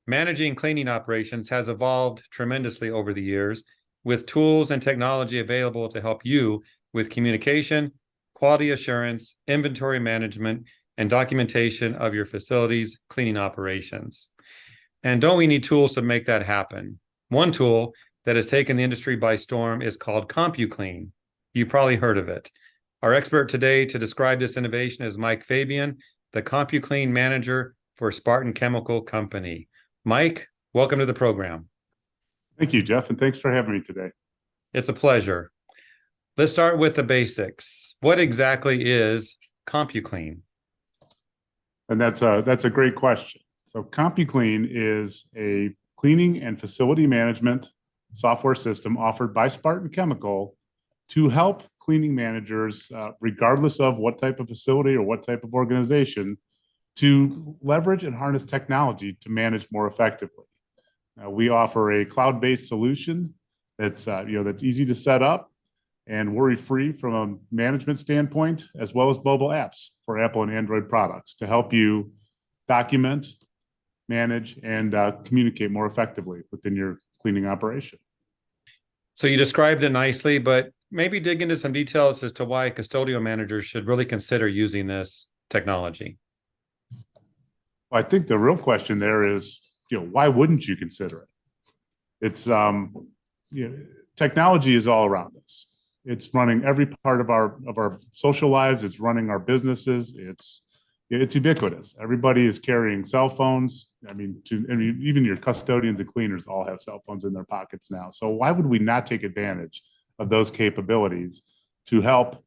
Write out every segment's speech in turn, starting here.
Managing cleaning operations has evolved tremendously over the years, with tools and technology available to help you with communication, quality assurance, inventory management, and documentation of your facility's cleaning operations. And don't we need tools to make that happen? One tool that has taken the industry by storm is called CompuClean. You probably heard of it. Our expert today to describe this innovation is Mike Fabian, the CompuClean Manager for Spartan Chemical Company. Mike, welcome to the program. Thank you, Jeff, and thanks for having me today. It's a pleasure. Let's start with the basics. What exactly is CompuClean? And that's a great question. So CompuClean is a cleaning and facility management software system offered by Spartan Chemical to help cleaning managers, regardless of what type of facility or what type of organization, to leverage and harness technology to manage more effectively. We offer a cloud-based solution that's easy to set up and worry-free from a management standpoint, as well as mobile apps for Apple and Android products to help you document, manage, and communicate more effectively within your cleaning operation. So you described it nicely, but maybe dig into some details as to why custodial managers should really consider using this technology. Well, I think the real question there is, why wouldn't you consider it? It's technology is all around us. It's running every part of our social lives. It's running our businesses. It's ubiquitous. Everybody is carrying cell phones. Even your custodians and cleaners all have cell phones in their pockets now. So why would we not take advantage of those capabilities to help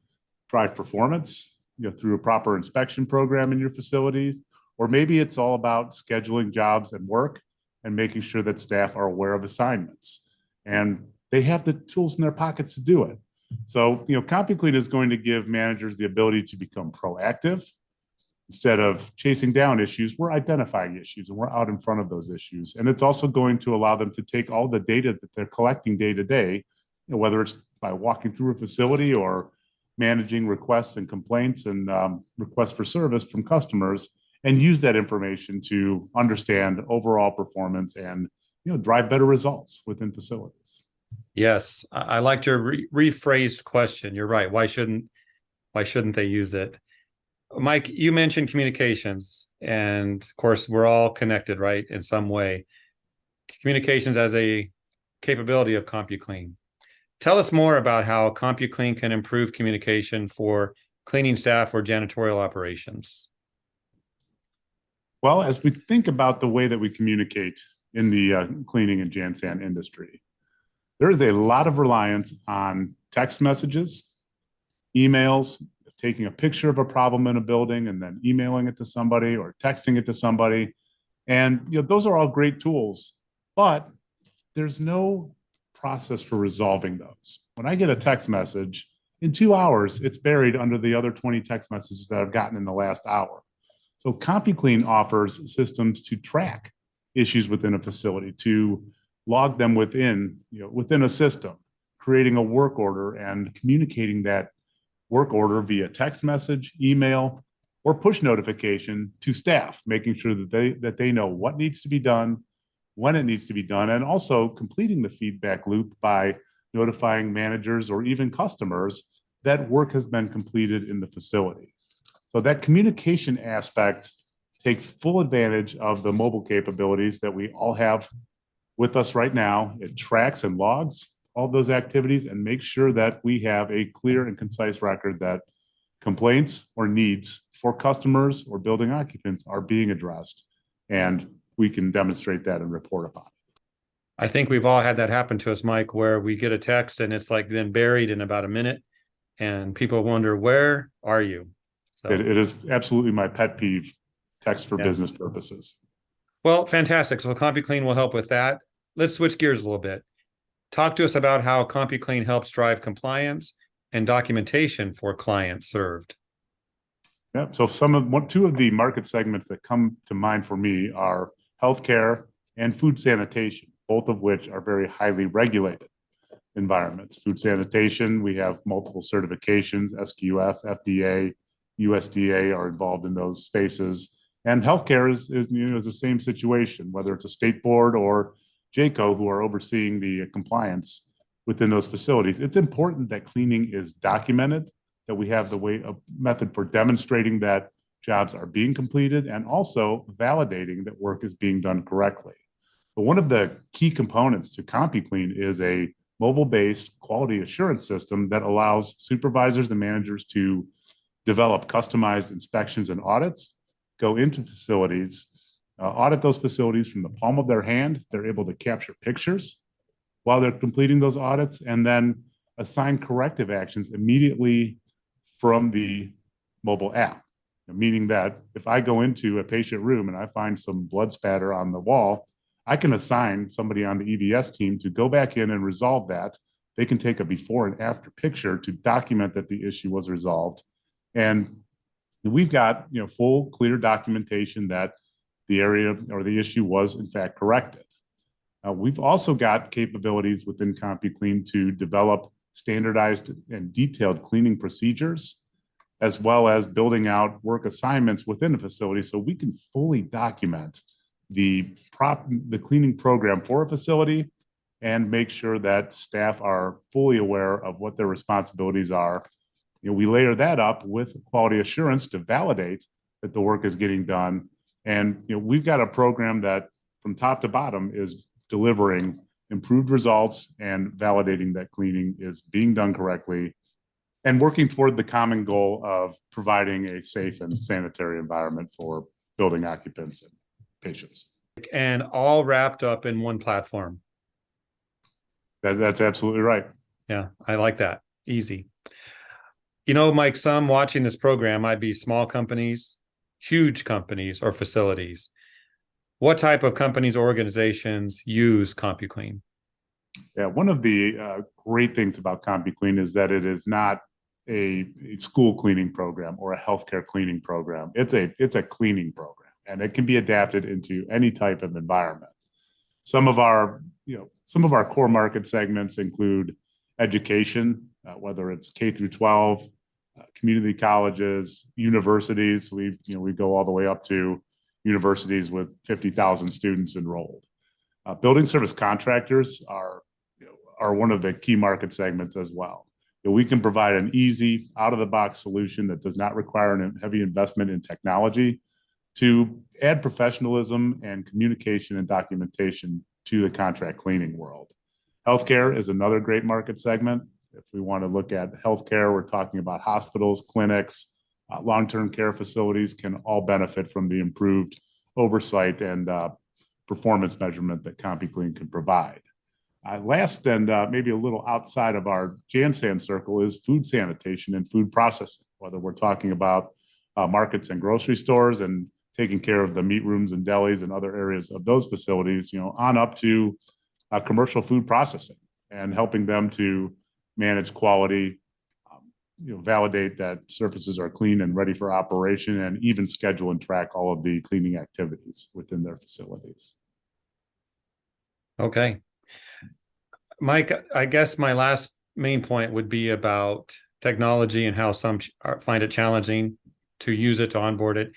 drive performance, through a proper inspection program in your facilities? Or maybe it's all about scheduling jobs and work and making sure that staff are aware of assignments and they have the tools in their pockets to do it. So, CompuClean is going to give managers the ability to become proactive. Instead of chasing down issues, we're identifying issues and we're out in front of those issues. And it's also going to allow them to take all the data that they're collecting day to day, whether it's by walking through a facility or managing requests and complaints and requests for service from customers, and use that information to understand overall performance and drive better results within facilities. Yes, I liked your rephrased question. You're right. Why shouldn't they use it? Mike, you mentioned communications, and of course, we're all connected, right, in some way. Communications as a capability of CompuClean. Tell us more about how CompuClean can improve communication for cleaning staff or janitorial operations. Well, as we think about the way that we communicate in the cleaning and JanSan industry, there is a lot of reliance on text messages, emails, taking a picture of a problem in a building and then emailing it to somebody or texting it to somebody. And those are all great tools, but there's no process for resolving those. When I get a text message, in 2 hours, it's buried under the other 20 text messages that I've gotten in the last hour. So CompuClean offers systems to track issues within a facility, to log them within a system, creating a work order and communicating that work order via text message, email, or push notification to staff, making sure that they know what needs to be done, when it needs to be done, and also completing the feedback loop by notifying managers or even customers that work has been completed in the facility. So that communication aspect takes full advantage of the mobile capabilities that we all have with us right now. It tracks and logs all those activities and makes sure that we have a clear and concise record that complaints or needs for customers or building occupants are being addressed, and we can demonstrate that and report upon it. I think we've all had that happen to us, Mike, where we get a text and it's like then buried in about a minute and people wonder, where are you? So it is absolutely my pet peeve, text for business purposes. Well, fantastic. So CompuClean will help with that. Let's switch gears a little bit. Talk to us about how CompuClean helps drive compliance and documentation for clients served. Yeah, so two of the market segments that come to mind for me are healthcare and food sanitation, both of which are very highly regulated environments. Food sanitation, we have multiple certifications, SQF, FDA, USDA are involved in those spaces. And healthcare is the same situation, whether it's a state board or JACO who are overseeing the compliance within those facilities. It's important that cleaning is documented, that we have the way of method for demonstrating that jobs are being completed and also validating that work is being done correctly. But one of the key components to CompuClean is a mobile-based quality assurance system that allows supervisors and managers to develop customized inspections and audits, go into facilities, audit those facilities from the palm of their hand. They're able to capture pictures while they're completing those audits and then assign corrective actions immediately from the mobile app. Meaning that if I go into a patient room and I find some blood spatter on the wall, I can assign somebody on the EVS team to go back in and resolve that. They can take a before and after picture to document that the issue was resolved. And we've got full, clear documentation that the area or the issue was in fact corrected. We've also got capabilities within CompuClean to develop standardized and detailed cleaning procedures, as well as building out work assignments within the facility so we can fully document the cleaning program for a facility and make sure that staff are fully aware of what their responsibilities are. We layer that up with quality assurance to validate that the work is getting done. And we've got a program that from top to bottom is delivering improved results and validating that cleaning is being done correctly and working toward the common goal of providing a safe and sanitary environment for building occupants and patients. And all wrapped up in one platform. That's absolutely right. Yeah, I like that. Easy. Mike, some watching this program might be small companies, huge companies, or facilities. What type of companies or organizations use CompuClean? Yeah, one of the great things about CompuClean is that it is not a school cleaning program or a healthcare cleaning program. It's a cleaning program, and it can be adapted into any type of environment. Some of our core market segments include education, whether it's K through 12, community colleges, universities. We go all the way up to universities with 50,000 students enrolled. Building service contractors are one of the key market segments as well. We can provide an easy, out-of-the-box solution that does not require a heavy investment in technology to add professionalism and communication and documentation to the contract cleaning world. Healthcare is another great market segment. If we want to look at healthcare, we're talking about hospitals, clinics, long-term care facilities can all benefit from the improved oversight and performance measurement that CompuClean can provide. Last and maybe a little outside of our JanSan circle is food sanitation and food processing, whether we're talking about markets and grocery stores and taking care of the meat rooms and delis and other areas of those facilities, on up to commercial food processing and helping them to manage quality, validate that surfaces are clean and ready for operation, and even schedule and track all of the cleaning activities within their facilities. Okay. Mike, I guess my last main point would be about technology and how some find it challenging to use it, to onboard it.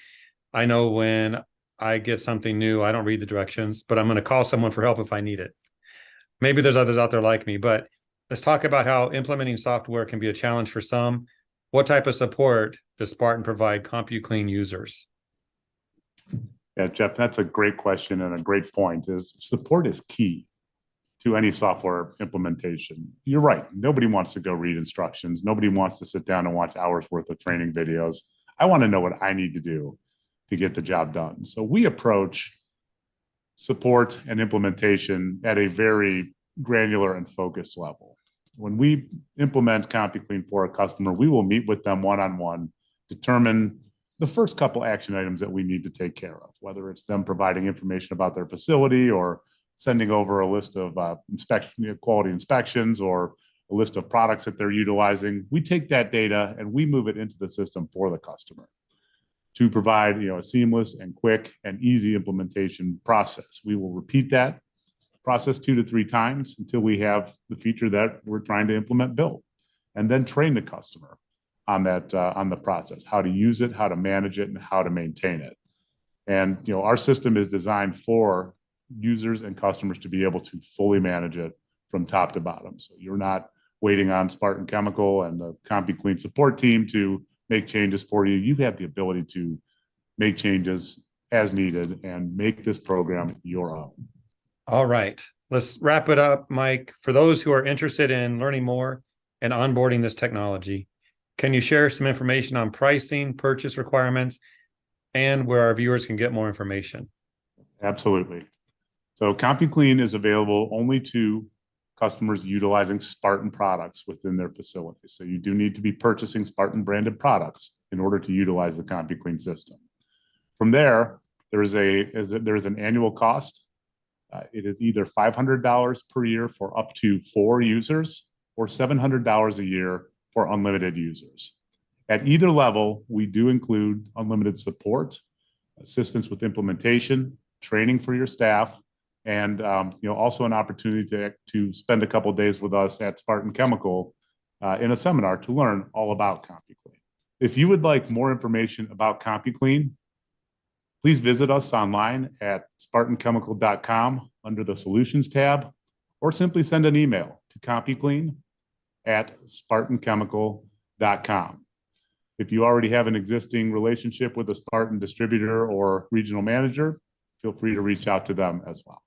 I know when I get something new, I don't read the directions, but I'm going to call someone for help if I need it. Maybe there's others out there like me, but let's talk about how implementing software can be a challenge for some. What type of support does Spartan provide CompuClean users? Yeah, Jeff, that's a great question and a great point. Support is key to any software implementation. You're right. Nobody wants to go read instructions. Nobody wants to sit down and watch hours worth of training videos. I want to know what I need to do to get the job done. So we approach support and implementation at a very granular and focused level. When we implement CompuClean for a customer, we will meet with them one-on-one, determine the first couple action items that we need to take care of, whether it's them providing information about their facility or sending over a list of quality inspections or a list of products that they're utilizing. We take that data and we move it into the system for the customer to provide a seamless and quick and easy implementation process. We will repeat that process 2 to 3 times until we have the feature that we're trying to implement built, and then train the customer on that on the process, how to use it, how to manage it, and how to maintain it. And, our system is designed for users and customers to be able to fully manage it from top to bottom. So you're not waiting on Spartan Chemical and the CompuClean support team to make changes for you. You have the ability to make changes as needed and make this program your own. All right, let's wrap it up, Mike. For those who are interested in learning more and onboarding this technology, can you share some information on pricing, purchase requirements, and where our viewers can get more information? Absolutely. So CompuClean is available only to customers utilizing Spartan products within their facilities. So you do need to be purchasing Spartan branded products in order to utilize the CompuClean system. From there, there is an annual cost. It is either $500 per year for up to 4 users or $700 a year for unlimited users. At either level, we do include unlimited support, assistance with implementation, training for your staff, and also an opportunity to spend a couple of days with us at Spartan Chemical in a seminar to learn all about CompuClean. If you would like more information about CompuClean, please visit us online at spartanchemical.com under the Solutions tab, or simply send an email to CompuClean@spartanchemical.com. If you already have an existing relationship with a Spartan distributor or regional manager, feel free to reach out to them as well.